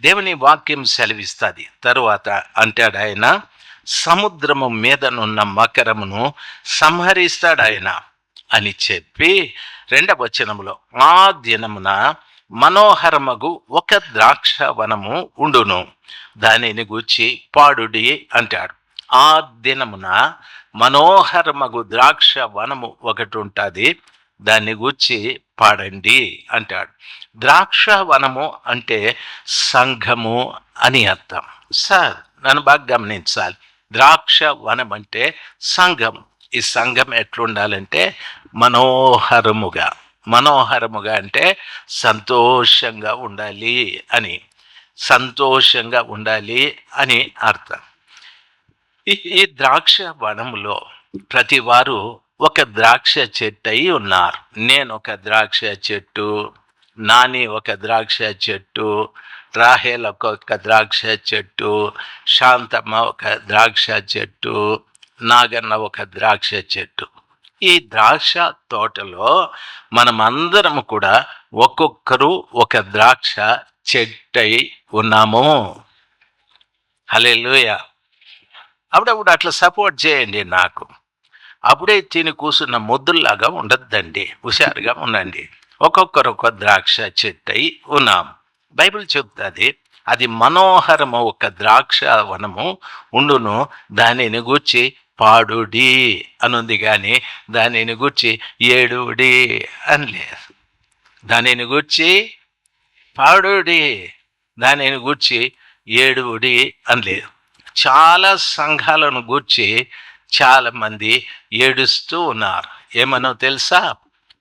దేవుని వాక్యం సెలవిస్తుంది. తరువాత అంటాడు ఆయన, సముద్రము మీదనున్న మకరమును సంహరిస్తాడు ఆయన అని చెప్పి, 2వ వచనములో, ఆ దినమున మనోహరమగు ఒక ద్రాక్ష వనము ఉండును, దానిని గూర్చి పాడుడి అంటాడు. ఆ దినమున మనోహరమగు ద్రాక్ష వనము ఒకటి ఉంటుంది, దాన్ని గూర్చి పాడండి అంటాడు. ద్రాక్ష వనము అంటే సంఘము అని అర్థం. సార్ నన్ను బాగా గమనించాలి. ద్రాక్ష వనం అంటే సంఘం. ఈ సంఘం ఎట్లుండాలంటే మనోహరముగా. మనోహరముగా అంటే సంతోషంగా ఉండాలి అని, సంతోషంగా ఉండాలి అని అర్థం. ఈ ద్రాక్ష వనములో ప్రతి వారు ఒక ద్రాక్ష చెట్టు అయి ఉన్నారు. నేను ఒక ద్రాక్ష చెట్టు, నాని ఒక ద్రాక్ష చెట్టు, రాహేల్ ఒక ద్రాక్ష చెట్టు, శాంతమ్మ ఒక ద్రాక్ష చెట్టు, నాగన్న ఒక ద్రాక్ష చెట్టు. ఈ ద్రాక్ష తోటలో మనమందరం కూడా ఒక్కొక్కరు ఒక ద్రాక్ష చెట్టు అయి ఉన్నాము. హల్లెలూయా. అప్పుడప్పుడు అట్లా సపోర్ట్ చేయండి నాకు. అప్పుడే తిని కూర్చున్న ముద్దుల్లాగా ఉండద్దండి, హుషారుగా ఉండండి. ఒక్కొక్కరు ఒక ద్రాక్ష చెట్టు అయి ఉన్నాం. బైబిల్ చెప్తుంది, అది మనోహరము ఒక ద్రాక్ష వనము ఉండును, దానిని గూర్చి పాడుడి అనుంది, కానీ దానిని గూర్చి ఏడుడి అని లేదు. దానిని గూర్చి పాడుడి, దానిని గూర్చి ఏడుడి అని లేదు. చాలా సంఘాలను గూర్చి చాలామంది ఏడుస్తూ ఉన్నారు. ఏమనో తెలుసా?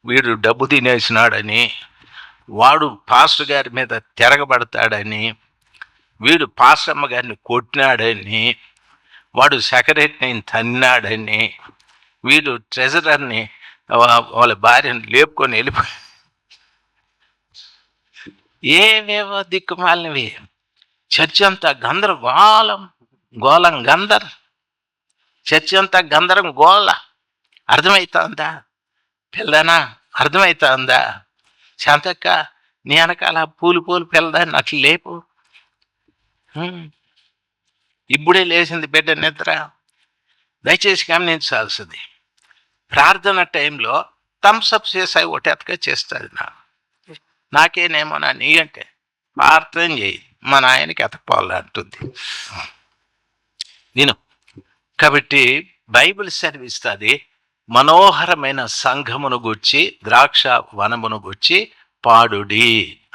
వీడు డబ్బు తినేసినాడని, వాడు పాస్టర్ గారి మీద తిరగబడతాడని, వీడు పాస్టమ్మ గారిని కొట్టినాడని, వాడు సెక్రటరీని తన్నాడని, వీడు ట్రెజరర్ని వాళ్ళ భార్యను లేపుకొని వెళ్ళిపోయి, ఏవేవో దిక్కుమాలినవి. చర్చ్ అంతా గందరగోళం, గందర్. చర్చ్ అంతా గందరం గోళ. అర్థమవుతుందా పిల్లనా? అర్థమవుతుందా? శాంతక్క, నీ వెనకాల పూలు పిల్లదాన్ని అట్లా లేపు. ఇప్పుడే లేచింది బిడ్డ నిద్ర. దయచేసి గమనించాల్సింది, ప్రార్థన టైంలో థమ్స్అప్ చేసాయి ఒకటెతగా చేస్తుంది. నాకేనేమోనా నీ అంటే ప్రార్థన చేయి, మా నాయనకి ఎతకపోవాలంటుంది నేను. కాబట్టి బైబిల్ సెలవిస్తుంది, మనోహరమైన సంఘమును గూర్చి, ద్రాక్ష వనమును గూర్చి పాడుడి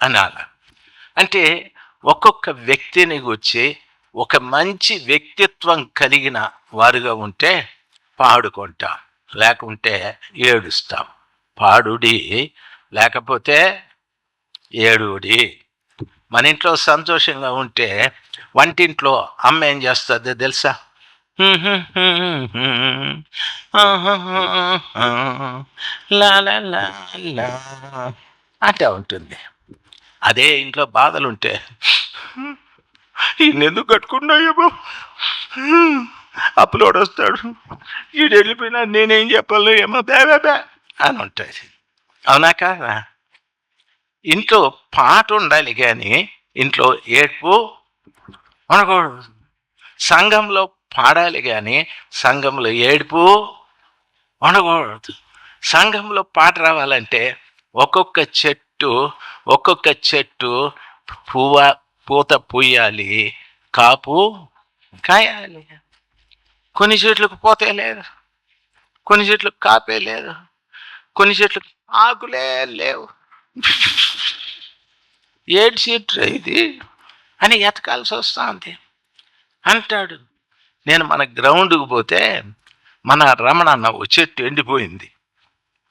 అనాల. అంటే ఒక్కొక్క వ్యక్తిని గూర్చి ఒక మంచి వ్యక్తిత్వం కలిగిన వారుగా ఉంటే పాడుకుంటాం, లేకుంటే ఏడుస్తాం. పాడుడి లేకపోతే ఏడుడి. మన ఇంట్లో సంతోషంగా ఉంటే వంటింట్లో అమ్మ ఏం చేస్తుంది తెలుసా? అంటే ఉంటుంది. అదే ఇంట్లో బాధలుంటే, ఈయనెందుకు కట్టుకున్నాయేమో, అప్పులోడు వస్తాడు, ఈడు వెళ్ళిపోయినా నేనేం చెప్పాలి ఏమో బే అని ఉంటుంది. అవునా కాదా? ఇంట్లో పాట ఉండాలి కానీ ఇంట్లో ఏడ్పు ఉండకూడదు. సంఘంలో పాడాలి కానీ సంఘంలో ఏడుపు ఉండకూడదు. సంఘంలో పాట రావాలంటే ఒక్కొక్క చెట్టు పూత పూయాలి, కాపు కాయాలి. కొన్ని చెట్లకు పూతే లేదు, కొన్ని చెట్లకు కాపే లేదు, కొన్ని చెట్లకు ఆకులే లేవు. ఏడు చెట్టు ఇది అని ఎతకాల్సి వస్తుంది అంటాడు. నేను మన గ్రౌండ్కి పోతే మన రమణన్న ఓ చెట్టు ఎండిపోయింది.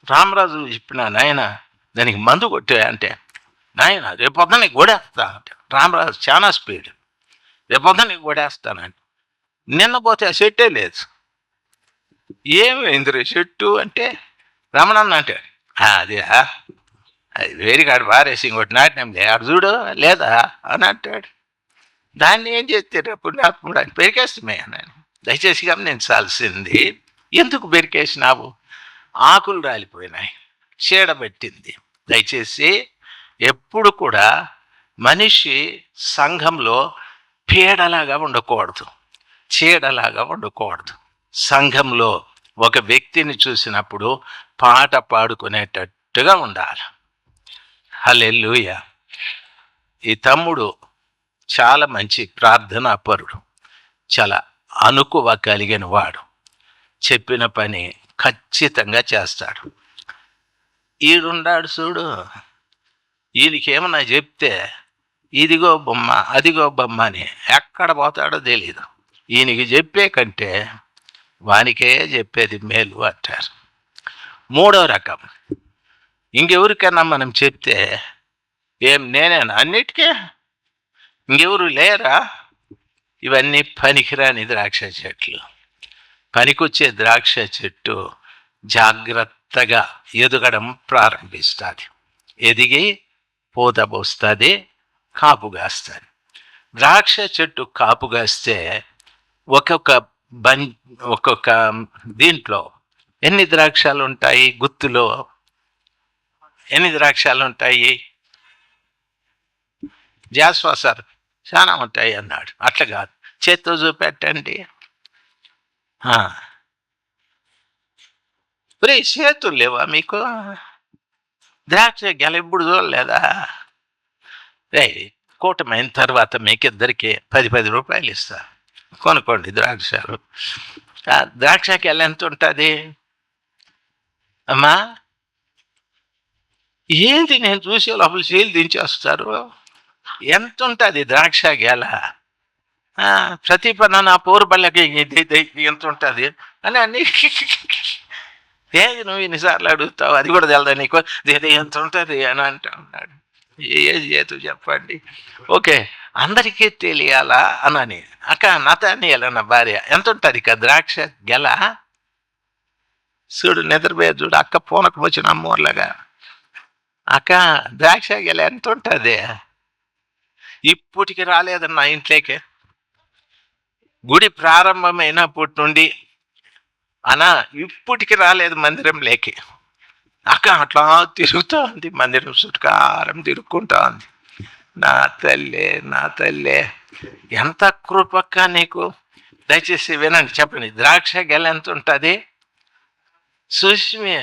రామరాజు చెప్పిన, నాయన దానికి మందు కొట్టే అంటే, నాయన రేపొద్దున నీకు గొడేస్తా అంటే. రామరాజు చాలా స్పీడ్, రేపొద్దున నీకు గొడేస్తానంటే. నిన్న పోతే ఆ చెట్టే లేదు. ఏమైంది రే చెట్టు అంటే, రమణన్న అంటే అది వేడికాడు పారేసి ఇంకోటి నాటినాం ఆడు చూడు లేదా అని అంటాడు. దాన్ని ఏం చేస్తే పుణ్యాత్ముడు అని పెరికేస్తామే నేను. దయచేసి గమనించాల్సింది, ఎందుకు పెరికేసినావు? ఆకులు రాలిపోయినాయి, చీడబెట్టింది. దయచేసి ఎప్పుడు కూడా మనిషి సంఘంలో పీడలాగా ఉండకూడదు, చీడలాగా ఉండకూడదు. సంఘంలో ఒక వ్యక్తిని చూసినప్పుడు పాట పాడుకునేటట్టుగా ఉండాలి. హల్లెలూయా. ఈ తమ్ముడు చాలా మంచి ప్రార్థనా పరుడు, చాలా అనుకువ కలిగిన వాడు, చెప్పిన పని ఖచ్చితంగా చేస్తాడు. ఈడున్నాడు చూడు, ఈయనకేమన్నా చెప్తే ఇదిగో బొమ్మ అదిగో బొమ్మ అని ఎక్కడ పోతాడో తెలీదు. ఈయనకి చెప్పే కంటే వానికే చెప్పేది మేలు అంటారు. మూడో రకం, ఇంకెవరికైనా మనం చెప్తే ఏం నేనేనా అన్నిటికీ, ఇంకెవరు లేరా? ఇవన్నీ పనికిరాని ద్రాక్ష చెట్లు. పనికొచ్చే ద్రాక్ష చెట్టు జాగ్రత్తగా ఎదగడం ప్రారంభిస్తుంది, ఎదిగి పూత పోస్తుంది, కాపుగాస్తుంది. ద్రాక్ష చెట్టు కాపుగాస్తే ఒక్కొక్క దీంట్లో ఎన్ని ద్రాక్షాలు ఉంటాయి? గుత్తులో ఎన్ని ద్రాక్షాలు ఉంటాయి? జాస్వా సార్ చాలా ఉంటాయి అన్నాడు. అట్లా కాదు, చేత్తో చూపెట్టండి. చేతులు లేవా మీకు? ద్రాక్ష గెల ఎప్పుడు చూడలేదా? కూటమైన తర్వాత మీకిద్దరికి 10 రూపాయలు ఇస్తా, కొనుక్కోండి ద్రాక్షలు. ద్రాక్ష గెల ఎంత ఉంటుంది అమ్మా? ఏంటి నేను చూసే లోపల చేలు దించేస్తారు. ఎంత ఉంటుంది ద్రాక్ష గెల? ప్రతి పని నా పోరు బళ్ళకి ఎంత ఉంటుంది అని అన్ని ఏది నువ్వు ఇన్నిసార్లు అడుగుతావు, అది కూడా తెలదా నీకు? ఎంత ఉంటుంది అని అంటా ఉన్నాడు. ఏది చేతు చెప్పండి. ఓకే, అందరికీ తెలియాలా అనని అక్క నతానియల్ నా భార్య ఎంత ఉంటుంది ఇక ద్రాక్ష గెల? చూడు నిద్రపోయే చూడు, అక్క పూనకం వచ్చిన అమ్మోర్లాగా. అక్క ద్రాక్ష గెల ఎంత ఉంటుంది? ఇప్పటికి రాలేదన్న ఇంట్లోకి, గుడి ప్రారంభమైనప్పటి నుండి అనా ఇప్పటికి రాలేదు మందిరంలోకి. అక్క అట్లా తిరుగుతూ ఉంది, మందిరం చుట్టుకారం తిరుగుకుంటా ఉంది. నా తల్లే ఎంత కృపక్క నీకు. దయచేసి వినండి, చెప్పండి, ద్రాక్ష గెల ఎంత ఉంటుంది? సుష్మి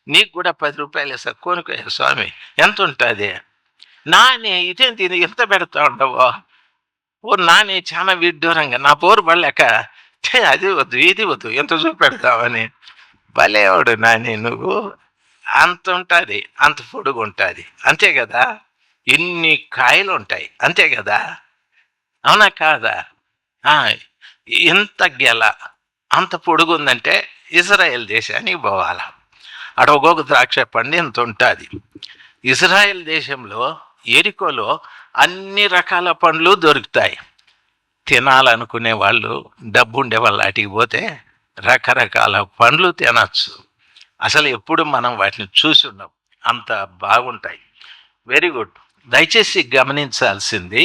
నీకు కూడా 10 రూపాయలు ఇస్తా, కొనుక్కో స్వామి. ఎంత ఉంటుంది? నాని ఇదేంటి ఎంత పెడతా ఉండవో? ఓ నాని చాలా విడ్డూరంగా నా పోరు పడలేక అది వద్దు ఇది వద్దు ఎంత చూపెడతావని. భలేవాడు నాని నువ్వు. అంత ఉంటుంది, అంత పొడుగు ఉంటుంది, అంతే కదా? ఇన్ని కాయలు ఉంటాయి, అంతే కదా? అవునా కాదా? ఇంత గెల అంత పొడుగు ఉందంటే ఇజ్రాయెల్ దేశానికి పోవాలా. అక్కడ ఒక్కొక్క ద్రాక్ష పండు ఇంత ఉంటుంది. ఇజ్రాయెల్ దేశంలో ఎరికోలో అన్ని రకాల పండ్లు దొరుకుతాయి. తినాలనుకునే వాళ్ళు, డబ్బు ఉండే వాళ్ళు అటుకి పోతే రకరకాల పండ్లు తినచ్చు. అసలు ఎప్పుడు మనం వాటిని చూసి ఉన్నాం, అంత బాగుంటాయి. Very good. దయచేసి గమనించాల్సింది,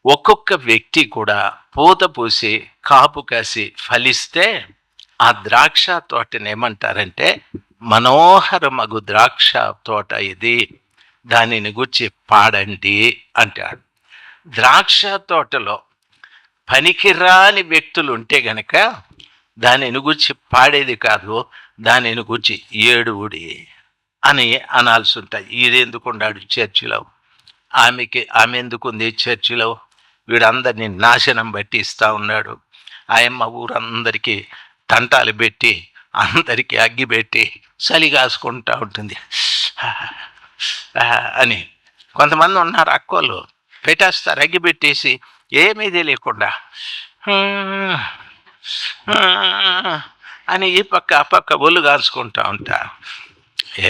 ఒక్కొక్క వ్యక్తి కూడా పూత పూసి కాపు కాసి ఫలిస్తే ఆ ద్రాక్ష తోటని ఏమంటారంటే మనోహరమగు ద్రాక్ష తోట ఇది, దానిని గురించి పాడండి అంటాడు. ద్రాక్ష తోటలో పనికిరాని వ్యక్తులు ఉంటే గనక దానిని గురించి పాడేది కాదు, దానిని గురించి ఏడువుడి అని అనాల్సి ఉంటాయి. ఈడెందుకు ఉన్నాడు చర్చిలో, ఆమె ఎందుకుంది చర్చిలో, వీడందరినీ నాశనం బట్టి ఇస్తూ ఉన్నాడు. ఆయమ్మ ఊరందరికీ తంటాలు పెట్టి అందరికీ అగ్గి పెట్టి చలి కాసుకుంటూ ఉంటుంది అని. కొంతమంది ఉన్నారు అక్కోళ్ళు, పెట్టేస్తారు అగ్గి పెట్టేసి ఏమీ తెలియకుండా అని ఈ పక్క ఆ పక్క ఒళ్ళు కాల్చుకుంటూ ఉంటారు.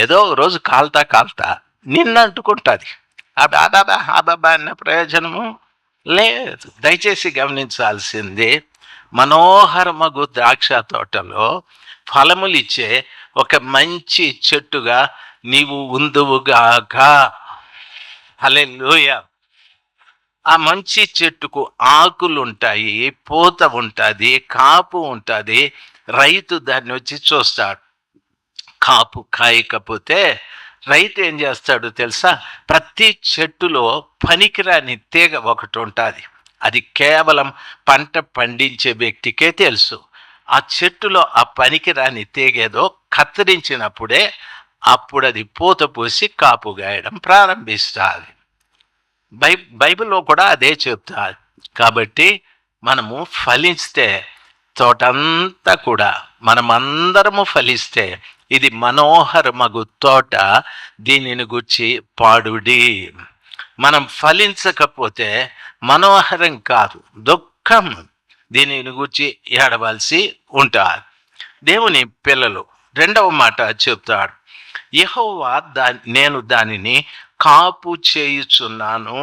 ఏదో రోజు కాల్తా నిన్ను అంటుకుంటుంది. అబాబా అన్న ప్రయోజనము లేదు. దయచేసి గమనించాల్సింది, మనోహరమగు ద్రాక్ష తోటలో ఫలములిచ్చే ఒక మంచి చెట్టుగా నీవు ఉందువుగాక. హల్లెలూయా. ఆ మంచి చెట్టుకు ఆకులు ఉంటాయి, పూత ఉంటుంది, కాపు ఉంటుంది. రైతు దాన్ని వచ్చి చూస్తాడు. కాపు కాయకపోతే రైతు ఏం చేస్తాడో తెలుసా? ప్రతి చెట్టులో పనికిరాని తీగ ఒకటి ఉంటుంది. అది కేవలం పంట పండించే వ్యక్తికే తెలుసు. ఆ చెట్టులో ఆ పనికిరాని తీగేదో కత్తిరించినప్పుడే అప్పుడు అది పూత పూసి కాపు గాయడం ప్రారంభిస్తుంది. బైబిల్లో కూడా అదే చెప్తారు. కాబట్టి మనము ఫలిస్తే తోటంతా కూడా మనమందరము ఫలిస్తే ఇది మనోహరమగు తోట, దీనిని గుర్చి పాడుడి. మనం ఫలించకపోతే మనోహరం కాదు, దుఃఖం. దీనిని గుర్చి ఏడవలసి ఉంటారు. దేవుని పిల్లలు రెండవ మాట చెప్తాడు, యెహోవా నేను దానిని కాపు చేయుచున్నాను.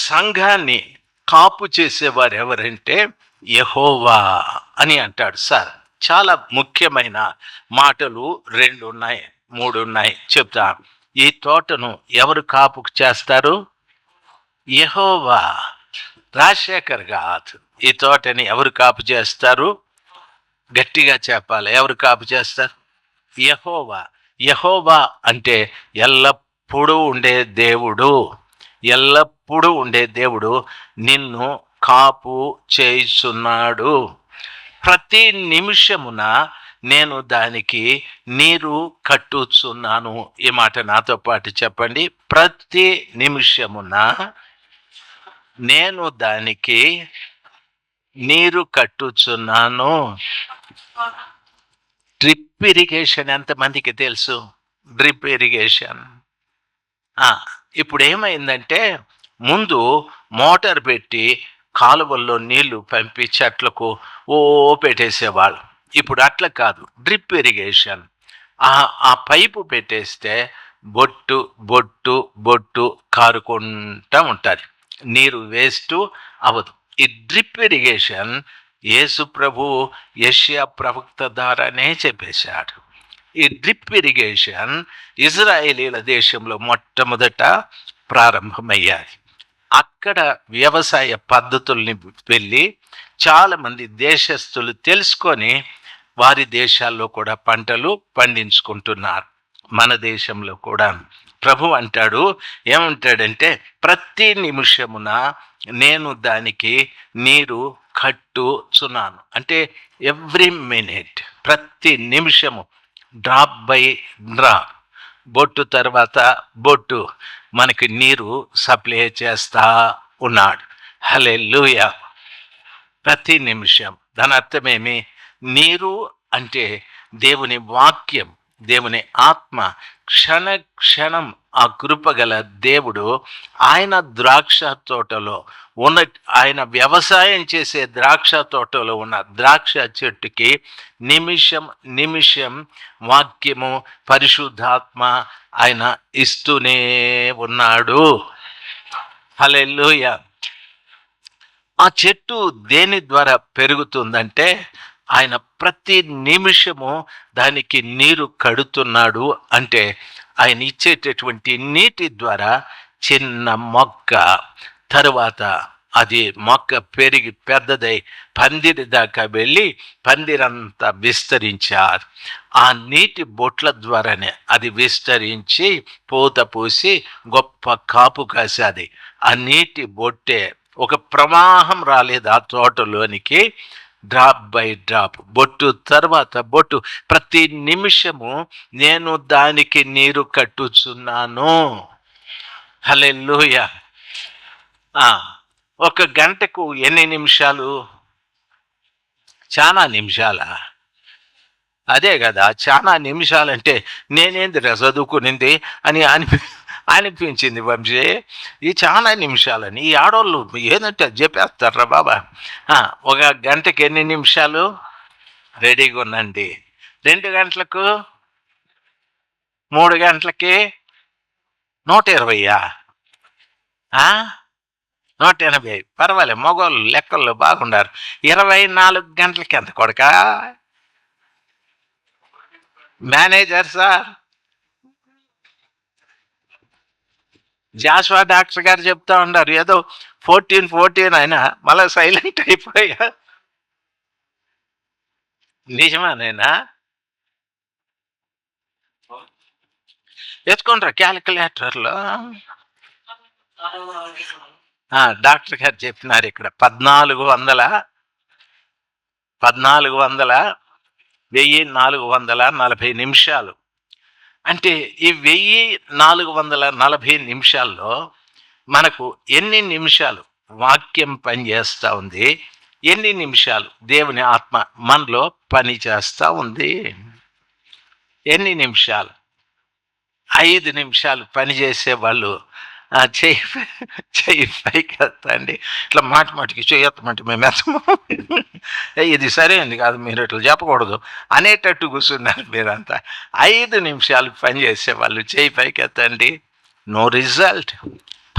సంఘాన్ని కాపు చేసేవారు ఎవరంటే యెహోవా అని అంటాడు. సార్, చాలా ముఖ్యమైన మాటలు 2 ఉన్నాయి, 3 ఉన్నాయి, చెప్తా. ఈ తోటను ఎవరు కాపు చేస్తారు? యెహోవా. రాజశేఖర్ కాదు. ఈ తోటని ఎవరు కాపు చేస్తారు? గట్టిగా చెప్పాలి, ఎవరు కాపు చేస్తారు? యెహోవా. యెహోవా అంటే ఎల్లప్పుడూ ఉండే దేవుడు. ఎల్లప్పుడూ ఉండే దేవుడు నిన్ను కాపు చేయుచున్నాడు. ప్రతి నిమిషమున నేను దానికి నీరు కట్టుచున్నాను. ఈ మాట నాతో పాటు చెప్పండి. ప్రతి నిమిషమున నేను దానికి నీరు కట్టుచున్నాను. డ్రిప్ ఇరిగేషన్ ఎంతమందికి తెలుసు? Drip irrigation. ఇప్పుడు ఏమైందంటే, ముందు మోటార్ పెట్టి కాలువల్లో నీళ్లు పంపి చెట్లకు పెట్టేసేవాళ్ళు. ఇప్పుడు అట్లా కాదు, డ్రిప్ ఇరిగేషన్. ఆ పైపు పెట్టేస్తే బొట్టు బొట్టు బొట్టు కారుకుంటా ఉంటుంది, నీరు వేస్ట్ అవ్వదు. ఈ డ్రిప్ ఇరిగేషన్ యేసు ప్రభు యెషయా ప్రవక్త ద్వారానే చెప్పేశాడు. ఈ డ్రిప్ ఇరిగేషన్ ఇజ్రాయేలీల దేశంలో మొట్టమొదట ప్రారంభమయ్యాయి. అక్కడ వ్యవసాయ పద్ధతుల్ని వెళ్ళి చాలామంది దేశస్తులు తెలుసుకొని వారి దేశాల్లో కూడా పంటలు పండించుకుంటున్నారు. మన దేశంలో కూడా ప్రభు అంటాడు, ఏమంటాడంటే, ప్రతి నిమిషమున నేను దానికి నీరు కట్టుచున్నాను. అంటే ఎవ్రీ మినిట్, ప్రతి నిమిషము, డ్రాప్ బై డ్రాప్, బొట్టు తర్వాత బొట్టు మనకి నీరు సప్లై చేస్తా ఉన్నాడు. హల్లెలూయా. ప్రతి నిమిషం. దాని అర్థమేమి? నీరు అంటే దేవుని వాక్యం, దేవుని ఆత్మ. క్షణ క్షణం ఆ కృపగల దేవుడు ఆయన ద్రాక్ష తోటలో ఉన్న, ఆయన వ్యవసాయం చేసే ద్రాక్ష తోటలో ఉన్న ద్రాక్ష చెట్టుకి నిమిషం నిమిషం వాక్యము, పరిశుద్ధాత్మ ఆయన ఇస్తూనే ఉన్నాడు. హల్లెలూయా. ఆ చెట్టు దేని ద్వారా పెరుగుతుందంటే ఆయన ప్రతి నిమిషము దానికి నీరు కడుతున్నాడు. అంటే ఆయన ఇచ్చేటటువంటి నీటి ద్వారా చిన్న మొక్క, తరువాత అది మొక్క పెరిగి పెద్దదై పందిరి దాకా వెళ్ళి పందిరంతా విస్తరించారు. ఆ నీటి బొట్ల ద్వారానే అది విస్తరించి పూత పూసి గొప్ప కాపు కాసేది. ఆ నీటి బొట్టే ఒక ప్రవాహం రాలేదు ఆ తోటలోనికి, డ్రాప్ బై డ్రాప్, బొట్టు తర్వాత బొట్టు, ప్రతి నిమిషము నేను దానికి నీరు కట్టుచున్నాను. హల్లెలూయా. ఒక గంటకు ఎన్ని నిమిషాలు? చాలా నిమిషాల. అదే కదా, చాలా నిమిషాలంటే నేనేంది చదువుకునింది అని అనిపించింది వంశీ. ఈ చాలా నిమిషాలని ఈ ఆడవాళ్ళు ఏదంటే చెప్పేస్తారా బాబా. ఒక గంటకి ఎన్ని నిమిషాలు? రెడీగా ఉండండి. 2 గంటలకు, 3 గంటలకి 120. 180. పర్వాలేదు, మగవాళ్ళు లెక్కల్లో బాగుండారు. 24 గంటలకి ఎంత కొడకా? మేనేజర్ సార్, జాస్వా డాక్టర్ గారు చెప్తా ఉన్నారు, ఏదో 14 అయినా మళ్ళీ సైలెంట్ అయిపోయా. నిజమానేనా? ఎత్తుకుంటారా క్యాలిక్యులేటర్లో? డాక్టర్ గారు చెప్పినారు ఇక్కడ 1440 నిమిషాలు. అంటే ఈ 1440 నిమిషాల్లో మనకు ఎన్ని నిమిషాలు వాక్యం పనిచేస్తూ ఉంది, ఎన్ని నిమిషాలు దేవుని ఆత్మ మనలో పని చేస్తూ ఉంది? ఎన్ని నిమిషాలు? 5 నిమిషాలు పనిచేసే వాళ్ళు చెయ్యి పైకి ఎత్తండి. ఇట్లా మాటికి చెయ్యొత్తమంటే మేము ఎత్తము. ఇది సరైనది కాదు, మీరు ఇట్లా చెప్పకూడదు అనేటట్టు కూర్చున్నారు మీరంతా. 5 నిమిషాలు పనిచేసే వాళ్ళు చెయ్యి పైకి ఎత్తండి. No result.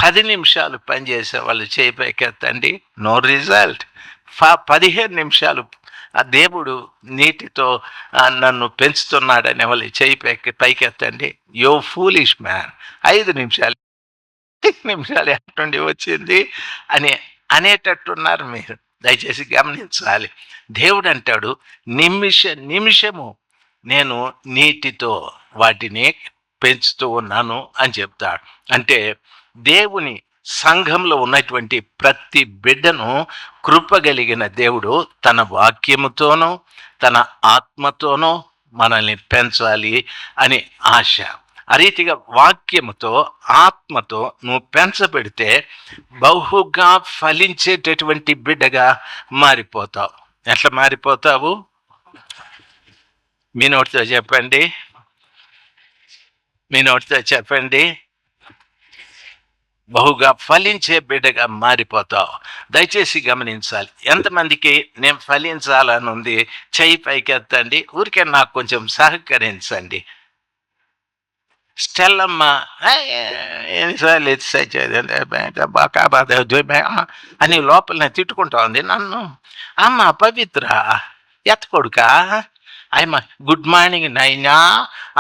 10 నిమిషాలు పనిచేసే వాళ్ళు చెయ్యి పైకి ఎత్తండి. No result. 15 నిమిషాలు ఆ దేవుడు నీటితో నన్ను పెంచుతున్నాడనే వాళ్ళు చెయ్యి పైకి ఎత్తండి. యో ఫూలిష్ మ్యాన్. 5 నిమిషాలు ఎట్టుండి వచ్చింది అనేటట్టున్నారు మీరు. దయచేసి గమనించాలి. దేవుడు అంటాడు, నిమిషము నేను నీటితో వాటిని పెంచుతూ ఉన్నాను అని చెప్తాడు. అంటే దేవుని సంఘంలో ఉన్నటువంటి ప్రతి బిడ్డను కృపగలిగిన దేవుడు తన వాక్యముతోనూ తన ఆత్మతోనూ మనల్ని పెంచాలి అని ఆశ. ఆ రీతిగా వాక్యముతో ఆత్మతో నువ్వు పెంచబెడితే బహుగా ఫలించేటటువంటి బిడ్డగా మారిపోతావు. ఎట్లా మారిపోతావు? మీ నోటితో చెప్పండి. బహుగా ఫలించే బిడ్డగా మారిపోతావు. దయచేసి గమనించాలి. ఎంతమందికి నేను ఫలించాలని ఉంది చెయ్యి పైకి ఎత్తండి. ఊరికే నాకు కొంచెం సహకరించండి. స్టెల్లమ్మ ఎన్నిసార్లు అని లోపల తిట్టుకుంటా ఉంది నన్ను. అమ్మ పవిత్ర ఎత్తకొడుక అయ్యమ్మ గుడ్ మార్నింగ్ నైనా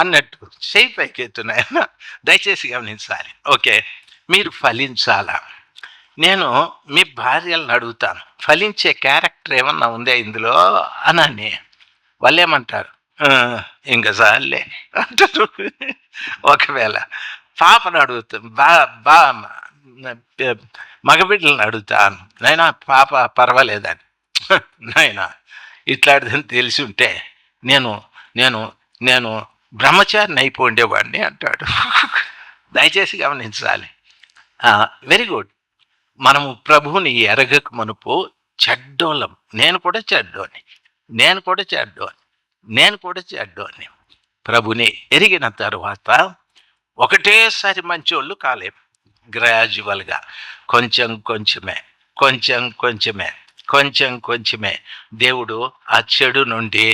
అన్నట్టు చెయ్యి పైకి ఎత్తున్నాయన్న. దయచేసి గమనించాలి. ఓకే, మీరు ఫలించాలా? నేను మీ భార్యలను అడుగుతాను, ఫలించే క్యారెక్టర్ ఏమన్నా ఉందా ఇందులో అని. వాళ్ళు ఏమంటారు? ఇంకా చాలే అంటారు. ఒకవేళ పాపను అడుగుతాను, మగబిడ్డలను అడుగుతాను, నైనా పాప పర్వాలేదని. నాయనా ఇట్లాంటిదని తెలిసి ఉంటే నేను నేను నేను బ్రహ్మచారిని అయిపోండేవాడిని అంటాడు. దయచేసి గమనించాలి. Very good. మనము ప్రభువుని ఎరగక మునుపు చెడ్డోళ్ళం. నేను కూడా చెడ్డోని. ప్రభుని ఎరిగిన తరువాత ఒకటేసారి మంచోళ్ళు కాలేం. గ్రాడ్యువల్గా కొంచెమే దేవుడు ఆ చెడు నుండి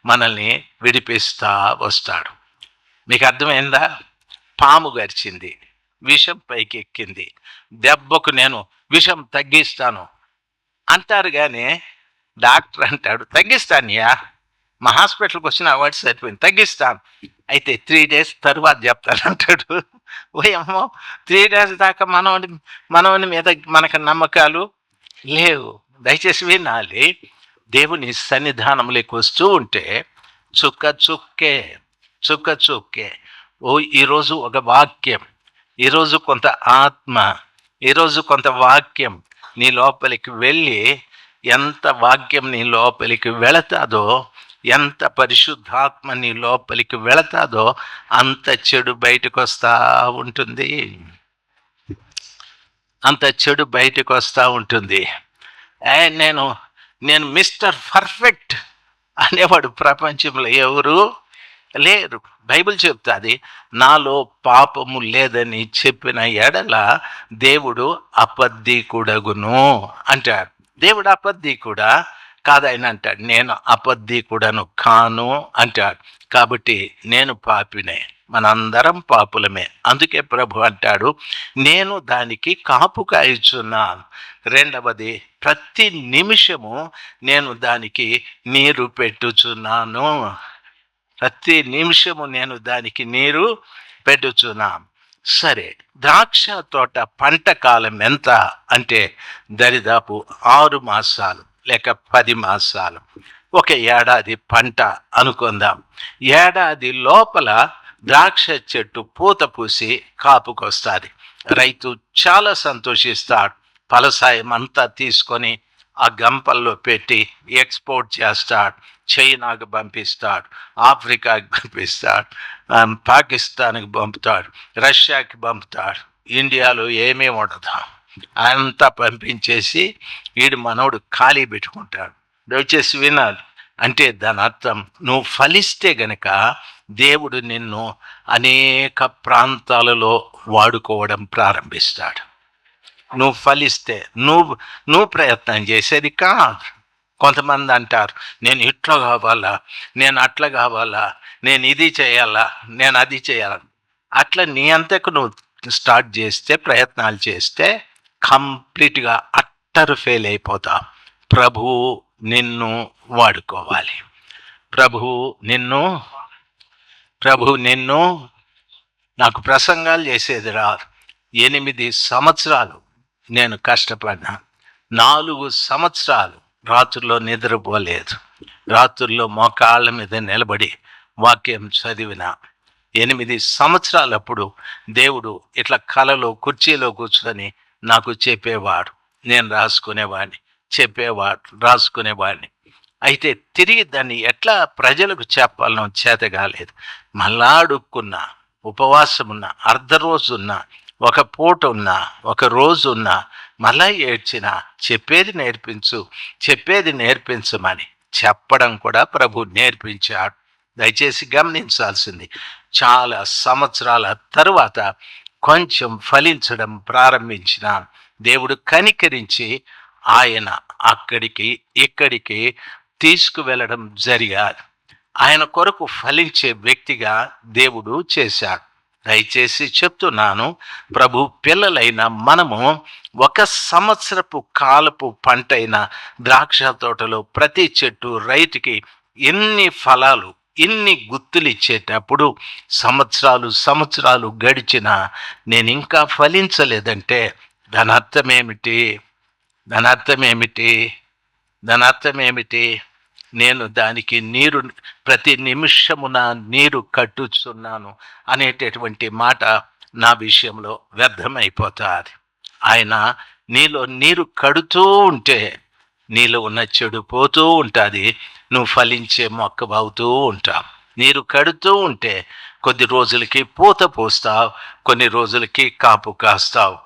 మనల్ని విడిపిస్తా వస్తాడు. మీకు అర్థమైందా? పాము గరిచింది, విషం పైకి ఎక్కింది. దెబ్బకు నేను విషం తగ్గిస్తాను అంటారు, కానీ డాక్టర్ అంటాడు తగ్గిస్తానయ్యా, మా హాస్పిటల్కి వచ్చిన అవార్డు సరిపోయింది, తగ్గిస్తాను, అయితే 3 days తర్వాత చెప్తాను అంటాడు. ఓయమ్మో, 3 days దాకా మనవని మీద మనకు నమ్మకాలు లేవు. దయచేసి వినాలి. దేవుని సన్నిధానంలోకి వస్తూ ఉంటే చుక్క చుక్కే ఈరోజు ఒక వాక్యం, ఈరోజు కొంత ఆత్మ, ఈరోజు కొంత వాక్యం నీ లోపలికి వెళ్ళి, ఎంత వాక్యం నీ లోపలికి వెళతాదో, ఎంత పరిశుద్ధాత్మ నీ లోపలికి వెళతాదో అంత చెడు బయటకు వస్తూ ఉంటుంది. నేను మిస్టర్ పర్ఫెక్ట్ అనేవాడు ప్రపంచంలో ఎవరు లేరు. బైబిల్ చెప్తాది, నాలో పాపము లేదని చెప్పిన ఎడల దేవుడు అబద్ధికుడగును అంటాడు. దేవుడు అబద్ధికుడా కాదని అంటాడు. నేను అబద్ధికుడను కాను అంటాడు. కాబట్టి నేను పాపినే, మనందరం పాపులమే. అందుకే ప్రభు అంటాడు, నేను దానికి కాపు కాయిచున్నాను. రెండవది, ప్రతి నిమిషము నేను దానికి నీరు పెట్టుచున్నాను. సరే, ద్రాక్ష తోట పంట కాలం ఎంత అంటే దరిదాపు 6 మాసాలు లేక 10 మాసాలు. ఒక ఏడాది పంట అనుకుందాం. ఏడాది లోపల ద్రాక్ష చెట్టు పూత పూసి కాపుకొస్తుంది. రైతు చాలా సంతోషిస్తాడు. ఫలసాయం అంతా తీసుకొని ఆ గంపల్లో పెట్టి ఎక్స్పోర్ట్ చేస్తాడు. చైనాకు పంపిస్తాడు, ఆఫ్రికాకి పంపిస్తాడు, పాకిస్తాన్కి పంపుతాడు, రష్యాకి పంపుతాడు. ఇండియాలో ఏమీ ఉండదు. అంతా పంపించేసి వీడు మనోడు ఖాళీ పెట్టుకుంటాడు. దయచేసి వినాలి. అంటే దాని అర్థం, నువ్వు ఫలిస్తే గనక దేవుడు నిన్ను అనేక ప్రాంతాలలో వాడుకోవడం ప్రారంభిస్తాడు. నువ్వు ఫలిస్తే, నువ్వు ప్రయత్నం చేసేది కాదు. కొంతమంది అంటారు, నేను ఇట్లా కావాలా, నేను అట్లా కావాలా, నేను ఇది చేయాలా, నేను అది చేయాలా. అట్లా నీ అంతకు నువ్వు స్టార్ట్ చేస్తే, ప్రయత్నాలు చేస్తే కంప్లీట్గా అట్టర్ ఫెయిల్ అయిపోతావు. ప్రభువు నిన్ను వాడుకోవాలి. ప్రభువు నిన్ను నాకు ప్రసంగాలు చేసేది రాదు. 8 సంవత్సరాలు నేను కష్టపడ్డా. 4 సంవత్సరాలు రాత్రుల్లో నిద్రపోలేదు. రాత్రుల్లో మోకాళ్ళ మీద నిలబడి వాక్యం చదివిన. 8 సంవత్సరాలప్పుడు దేవుడు ఇట్లా కలలో కుర్చీలో కూర్చొని నాకు చెప్పేవాడు. నేను రాసుకునేవాడిని, రాసుకునేవాడిని. అయితే తిరిగి దాన్ని ఎట్లా ప్రజలకు చెప్పాలనో చేత కాలేదు. మళ్ళా అడుక్కున్నా, ఉపవాసం ఉన్నా, అర్ధ రోజు ఉన్నా, ఒక పూట ఉన్నా, ఒక రోజు ఉన్నా, మళ్ళా ఏడ్చిన, చెప్పేది నేర్పించమని చెప్పడం కూడా ప్రభు నేర్పించాడు. దయచేసి గమనించాల్సింది, చాలా సంవత్సరాల తరువాత కొంచెం ఫలించడం ప్రారంభించిన దేవుడు కనికరించి ఆయన ఇక్కడికి తీసుకువెళ్ళడం జరిగాది. ఆయన కొరకు ఫలించే వ్యక్తిగా దేవుడు చేశాడు. దయచేసి చెప్తున్నాను, ప్రభు పిల్లలైన మనము 1 సంవత్సరపు కాలపు పంటైన ద్రాక్ష తోటలో ప్రతి చెట్టు రైతుకి ఎన్ని ఫలాలు, ఇన్ని గుత్తులు ఇచ్చేటప్పుడు సంవత్సరాలు గడిచినా నేను ఇంకా ఫలించలేదంటే దాని అర్థం ఏమిటి? నేను దానికి ప్రతి నిమిషమున నీరు కట్టుచున్నాను అనేటటువంటి మాట నా విషయంలో వ్యర్థమైపోతుంది. ఆయన నీలో నీరు కడుతూ ఉంటే నీలో ఉన్న చెడు పోతూ ఉంటుంది. నువ్వు ఫలించే మొక్కవవుతూ ఉంటావు. నీరు కడుతూ ఉంటే కొద్ది రోజులకి పూత పోస్తావు, కొన్ని రోజులకి కాపు కాస్తావు.